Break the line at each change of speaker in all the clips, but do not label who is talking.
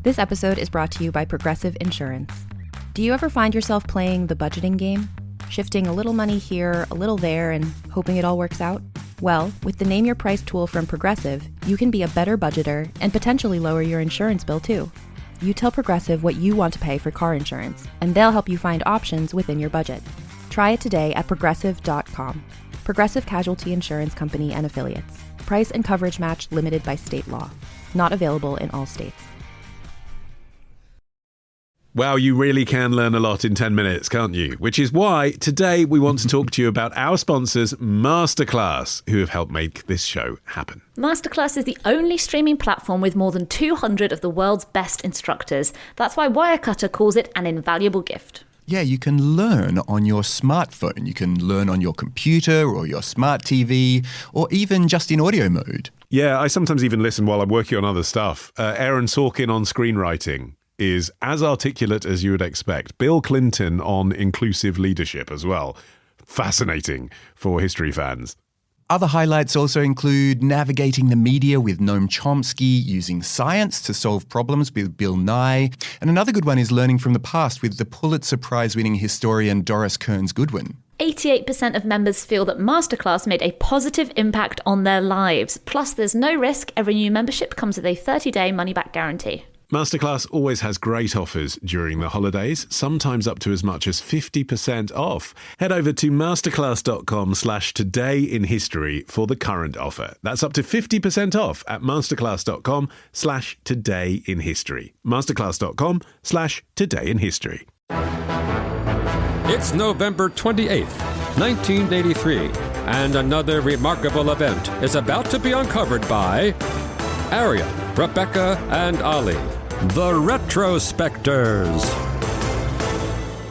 This episode is brought to you by Progressive Insurance. Do you ever find yourself playing the budgeting game? Shifting a little money here, a little there, and hoping it all works out? Well, with the Name Your Price tool from Progressive, you can be a better budgeter and potentially lower your insurance bill too. You tell Progressive what you want to pay for car insurance, and they'll help you find options within your budget. Try it today at progressive.com. Progressive Casualty Insurance Company and Affiliates. Price and coverage match limited by state law. Not available in all states.
Wow, you really can learn a lot in 10 minutes, can't you? Which is why today we want to talk to you about our sponsors, Masterclass, who have helped make this show happen.
Masterclass is the only streaming platform with more than 200 of the world's best instructors. That's why Wirecutter calls it an invaluable gift.
Yeah, you can learn on your smartphone. You can learn on your computer or your smart TV or even just in audio mode.
Yeah, I sometimes even listen while I'm working on other stuff. Aaron Sorkin on screenwriting is as articulate as you would expect. Bill Clinton on inclusive leadership as well. Fascinating for history fans.
Other highlights also include navigating the media with Noam Chomsky, using science to solve problems with Bill Nye. And another good one is learning from the past with the Pulitzer Prize-winning historian Doris Kearns Goodwin.
88% of members feel that Masterclass made a positive impact on their lives. Plus, there's no risk. Every new membership comes with a 30-day money-back guarantee.
Masterclass always has great offers during the holidays, sometimes up to as much as 50% off. Head over to masterclass.com/todayinhistory for the current offer. That's up to 50% off at masterclass.com/todayinhistory. masterclass.com/todayinhistory.
It's November 28th, 1983, and another remarkable event is about to be uncovered by Arion, Rebecca, and Olly, the Retrospectors.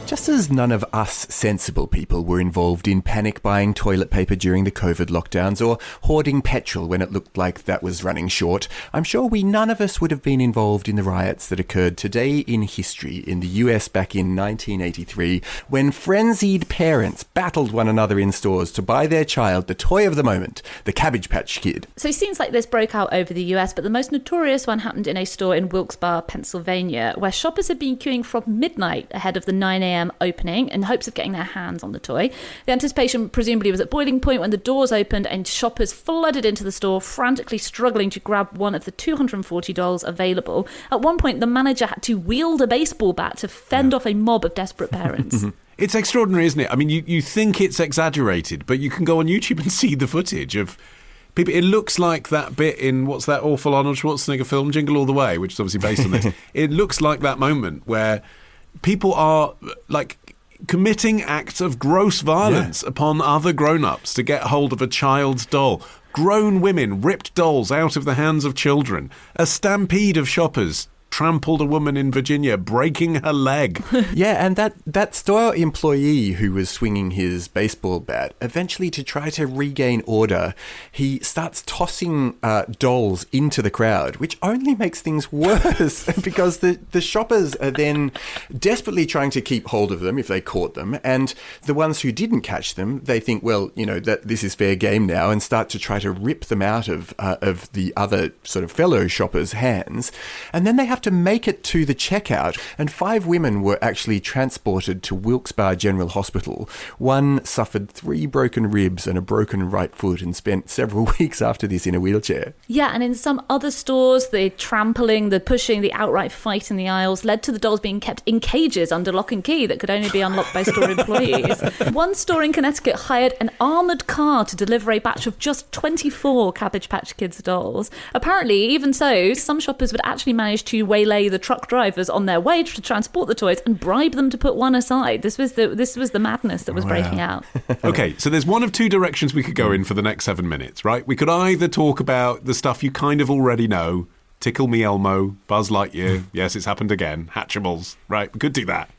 Just as none of us sensible people were involved in panic buying toilet paper during the COVID lockdowns or hoarding petrol when it looked like that was running short, I'm sure none of us would have been involved in the riots that occurred today in history in the US back in 1983 when frenzied parents battled one another in stores to buy their child the toy of the moment, the Cabbage Patch Kid.
So scenes like this broke out over the US, but the most notorious one happened in a store in Wilkes-Barre, Pennsylvania, where shoppers had been queuing from midnight ahead of the 9 a.m. opening in hopes of getting their hands on the toy. The anticipation presumably was at boiling point when the doors opened and shoppers flooded into the store, frantically struggling to grab one of the 240 dolls available. At one point, the manager had to wield a baseball bat to fend off a mob of desperate parents.
It's extraordinary, isn't it? I mean, you think it's exaggerated, but you can go on YouTube and see the footage of people. It looks like that bit in, what's that awful Arnold Schwarzenegger film, Jingle All the Way, which is obviously based on this. It looks like that moment where people are like committing acts of gross violence upon other grown-ups to get hold of a child's doll. Grown women ripped dolls out of the hands of children. A stampede of shoppers trampled a woman in Virginia, breaking her leg.
Yeah, and that store employee who was swinging his baseball bat, eventually to try to regain order, he starts tossing dolls into the crowd, which only makes things worse because the shoppers are then desperately trying to keep hold of them if they caught them, and the ones who didn't catch them, they think, well, you know, that this is fair game now, and start to try to rip them out of the other sort of fellow shoppers' hands, and then they have to make it to the checkout, and 5 women were actually transported to Wilkes-Barre General Hospital. One suffered 3 broken ribs and a broken right foot and spent several weeks after this in a wheelchair.
Yeah, and in some other stores, the trampling, the pushing, the outright fight in the aisles led to the dolls being kept in cages under lock and key that could only be unlocked by store employees. One store in Connecticut hired an armoured car to deliver a batch of just 24 Cabbage Patch Kids dolls. Apparently, even so, some shoppers would actually manage to waylay the truck drivers on their way to transport the toys and bribe them to put one aside. This was the madness that was breaking out.
Okay, so there's one of two directions we could go in for the next 7 minutes, right? We could either talk about the stuff you kind of already know, Tickle Me Elmo, Buzz Lightyear, yes, it's happened again, Hatchimals, right? We could do that.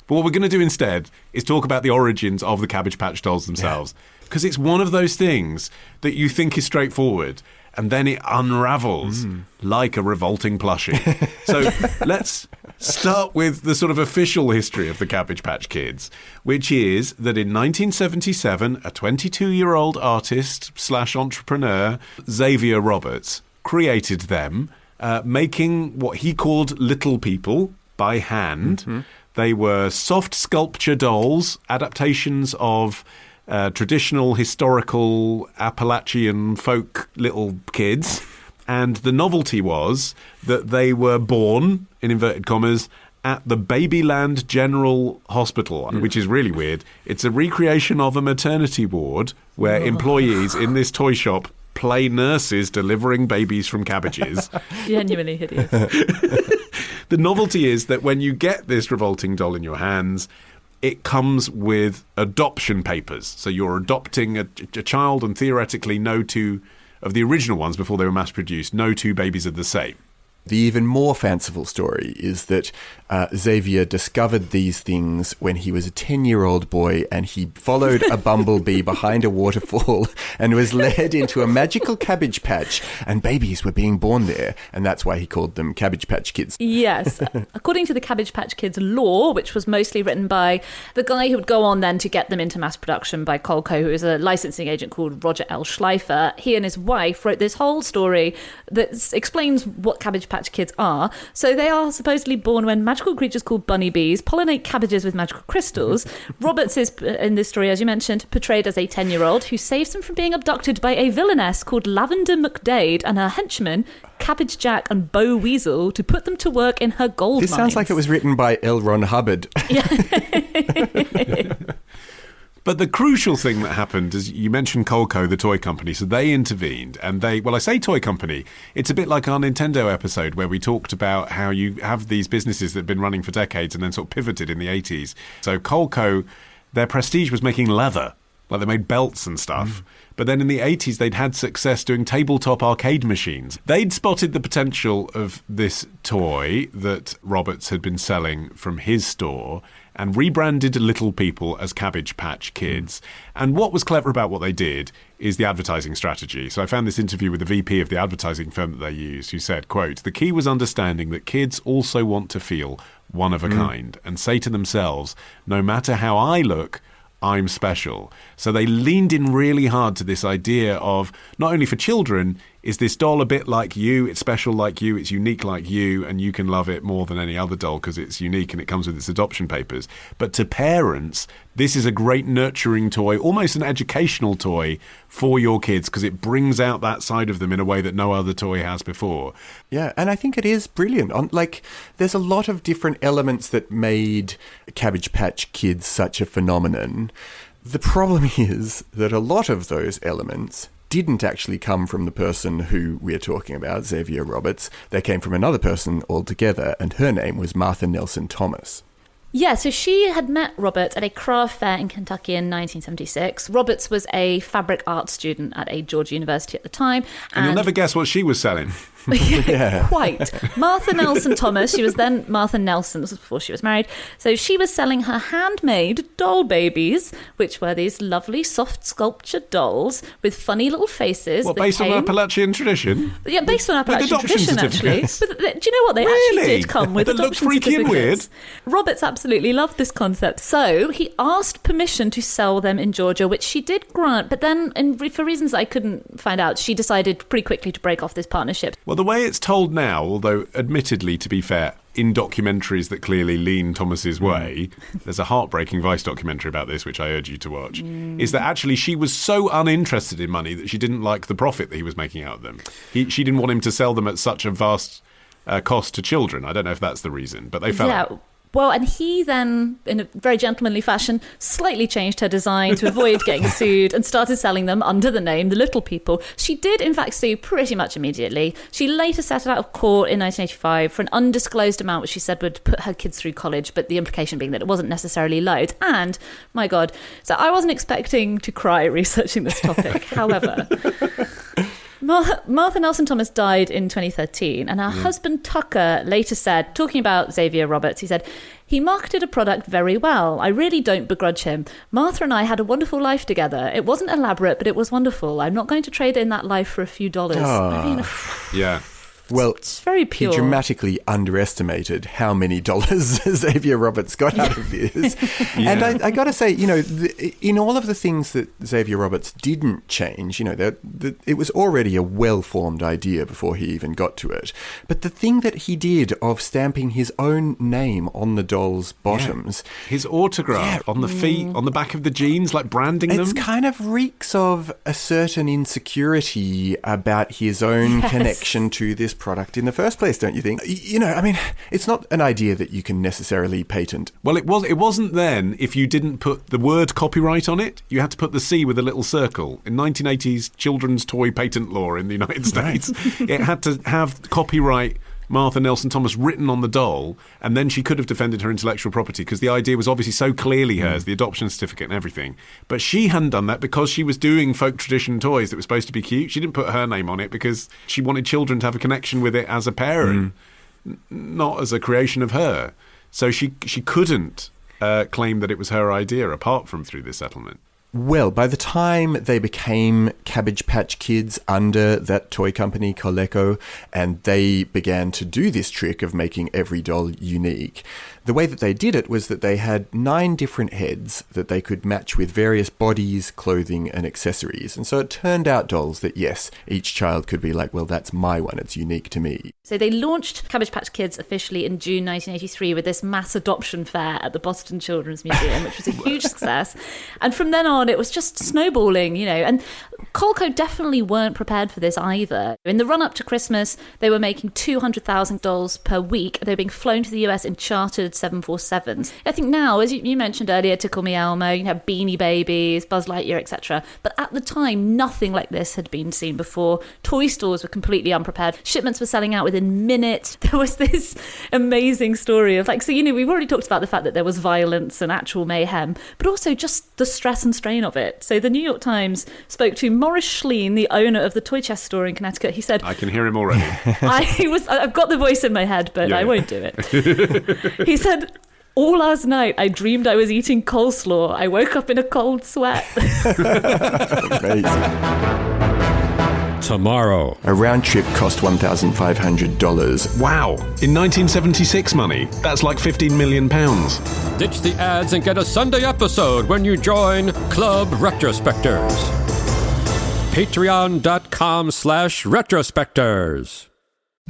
But what we're going to do instead is talk about the origins of the Cabbage Patch dolls themselves. Because it's one of those things that you think is straightforward, and then it unravels like a revolting plushie. So let's start with the sort of official history of the Cabbage Patch Kids, which is that in 1977, a 22-year-old artist / entrepreneur, Xavier Roberts, created them making what he called little people by hand. Mm-hmm. They were soft sculpture dolls, adaptations of traditional historical Appalachian folk little kids. And the novelty was that they were born, in inverted commas, at the Babyland General Hospital, which is really weird. It's a recreation of a maternity ward where employees in this toy shop play nurses delivering babies from cabbages.
Genuinely hideous.
The novelty is that when you get this revolting doll in your hands, it comes with adoption papers. So you're adopting a child, and theoretically no two of the original ones before they were mass produced, no two babies are the same.
The even more fanciful story is that Zayre discovered these things when he was a 10-year-old boy, and he followed a bumblebee behind a waterfall and was led into a magical cabbage patch, and babies were being born there, and that's why he called them Cabbage Patch Kids.
Yes. According to the Cabbage Patch Kids lore, which was mostly written by the guy who would go on then to get them into mass production by Colco, who is a licensing agent called Roger L. Schleifer, he and his wife wrote this whole story that explains what Cabbage Patch Kids are. So they are supposedly born when magical creatures called bunny bees pollinate cabbages with magical crystals. Roberts is, in this story, as you mentioned, portrayed as a 10-year-old who saves them from being abducted by a villainess called Lavender McDade and her henchmen, Cabbage Jack and Bo Weasel, to put them to work in her gold mines.
This sounds like it was written by L. Ron Hubbard.
But the crucial thing that happened is you mentioned Colco, the toy company, so they intervened, and well, I say toy company, it's a bit like our Nintendo episode where we talked about how you have these businesses that have been running for decades and then sort of pivoted in the 80s. So Colco, their prestige was making leather, like they made belts and stuff. But then in the 80s, they'd had success doing tabletop arcade machines. They'd spotted the potential of this toy that Roberts had been selling from his store and rebranded Little People as Cabbage Patch Kids. And what was clever about what they did is the advertising strategy. So I found this interview with the VP of the advertising firm that they used, who said, quote, "The key was understanding that kids also want to feel one of a kind and say to themselves, no matter how I look, I'm special." So they leaned in really hard to this idea of not only for children, is this doll a bit like you, it's special like you, it's unique like you, and you can love it more than any other doll because it's unique and it comes with its adoption papers. But to parents, this is a great nurturing toy, almost an educational toy for your kids because it brings out that side of them in a way that no other toy has before.
Yeah, and I think it is brilliant. Like, there's a lot of different elements that made Cabbage Patch Kids such a phenomenon. The problem is that a lot of those elements didn't actually come from the person who we're talking about, Zayre Roberts. They came from another person altogether, and her name was Martha Nelson Thomas.
Yeah, so she had met Roberts at a craft fair in Kentucky in 1976. Roberts was a fabric arts student at a Georgia university at the time.
And you'll never guess what she was selling.
Yeah, quite. Martha Nelson Thomas, she was then Martha Nelson, this was before she was married. So she was selling her handmade doll babies, which were these lovely soft sculptured dolls with funny little faces.
What, based on Appalachian tradition?
Yeah, based on Appalachian tradition, actually. But do you know what? They actually did come with adoption certificates. That look freaky and weird. Roberts absolutely loved this concept. So he asked permission to sell them in Georgia, which she did grant. But then, for reasons I couldn't find out, she decided pretty quickly to break off this partnership.
Well, the way it's told now, although admittedly, to be fair, in documentaries that clearly lean Thomas's way, there's a heartbreaking Vice documentary about this, which I urge you to watch, is that actually she was so uninterested in money that she didn't like the profit that he was making out of them. She didn't want him to sell them at such a vast cost to children. I don't know if that's the reason, but they fell out.
Well, and he then, in a very gentlemanly fashion, slightly changed her design to avoid getting sued and started selling them under the name The Little People. She did, in fact, sue pretty much immediately. She later settled out of court in 1985 for an undisclosed amount, which she said would put her kids through college, but the implication being that it wasn't necessarily loads. And, my God, so I wasn't expecting to cry researching this topic. However, Martha Nelson Thomas died in 2013, and her husband Tucker later said, talking about Zayre Roberts, he said, "He marketed a product very well. I really don't begrudge him. Martha and I had a wonderful life together. It wasn't elaborate, but it was wonderful. I'm not going to trade in that life for a few dollars." I mean,
yeah.
Well,
It's very pure.
He dramatically underestimated how many dollars Xavier Roberts got out of this. And I got to say, in all of the things that Xavier Roberts didn't change, it was already a well-formed idea before he even got to it. But the thing that he did of stamping his own name on the dolls' bottoms.
His autograph on the feet, on the back of the jeans, like branding them.
It's kind of reeks of a certain insecurity about his own connection to this product in the first place, don't you think? It's not an idea that you can necessarily patent.
Well, it wasn't then if you didn't put the word copyright on it. You had to put the C with a little circle. In 1980s children's toy patent law in the United States, it had to have copyright Martha Nelson Thomas written on the doll, and then she could have defended her intellectual property because the idea was obviously so clearly hers, the adoption certificate and everything. But she hadn't done that because she was doing folk tradition toys that were supposed to be cute. She didn't put her name on it because she wanted children to have a connection with it as a parent, not as a creation of her. So she couldn't claim that it was her idea apart from through this settlement.
Well, by the time they became Cabbage Patch Kids under that toy company, Coleco, and they began to do this trick of making every doll unique, the way that they did it was that they had 9 different heads that they could match with various bodies, clothing, and accessories. And so it turned out dolls that, yes, each child could be like, well, that's my one, it's unique to me.
So they launched Cabbage Patch Kids officially in June 1983 with this mass adoption fair at the Boston Children's Museum, which was a huge success. And from then on, it was just snowballing, and Coleco definitely weren't prepared for this either. In the run-up to Christmas, they were making 200,000 dolls per week. They were being flown to the US in chartered 747s. I think now, as you mentioned earlier, Tickle Me Elmo, you have Beanie Babies, Buzz Lightyear, etc. But at the time, nothing like this had been seen before. Toy stores were completely unprepared. Shipments were selling out within minutes. There was this amazing story of we've already talked about the fact that there was violence and actual mayhem, but also just the stress and strain of it. So the New York Times spoke to Morris Schleen, the owner of the toy chest store in Connecticut. He said, I
can hear him already.
I've got the voice in my head, but I won't do it. He said, all last night I dreamed I was eating coleslaw. I woke up in a cold sweat.
Amazing.
Tomorrow.
A round trip cost $1,500.
Wow. In 1976 money, that's like £15 million.
Ditch the ads and get a Sunday episode when you join Club Retrospectors. Patreon.com/retrospectors.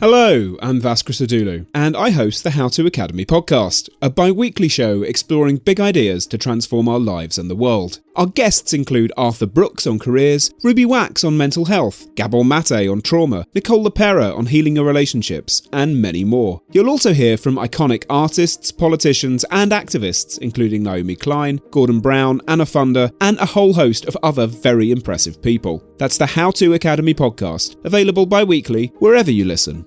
Hello, I'm Vaskar Sadulu, and I host the How To Academy podcast, a bi-weekly show exploring big ideas to transform our lives and the world. Our guests include Arthur Brooks on careers, Ruby Wax on mental health, Gabor Mate on trauma, Nicole LePera on healing your relationships, and many more. You'll also hear from iconic artists, politicians, and activists, including Naomi Klein, Gordon Brown, Anna Funder, and a whole host of other very impressive people. That's the How To Academy podcast, available bi-weekly wherever you listen.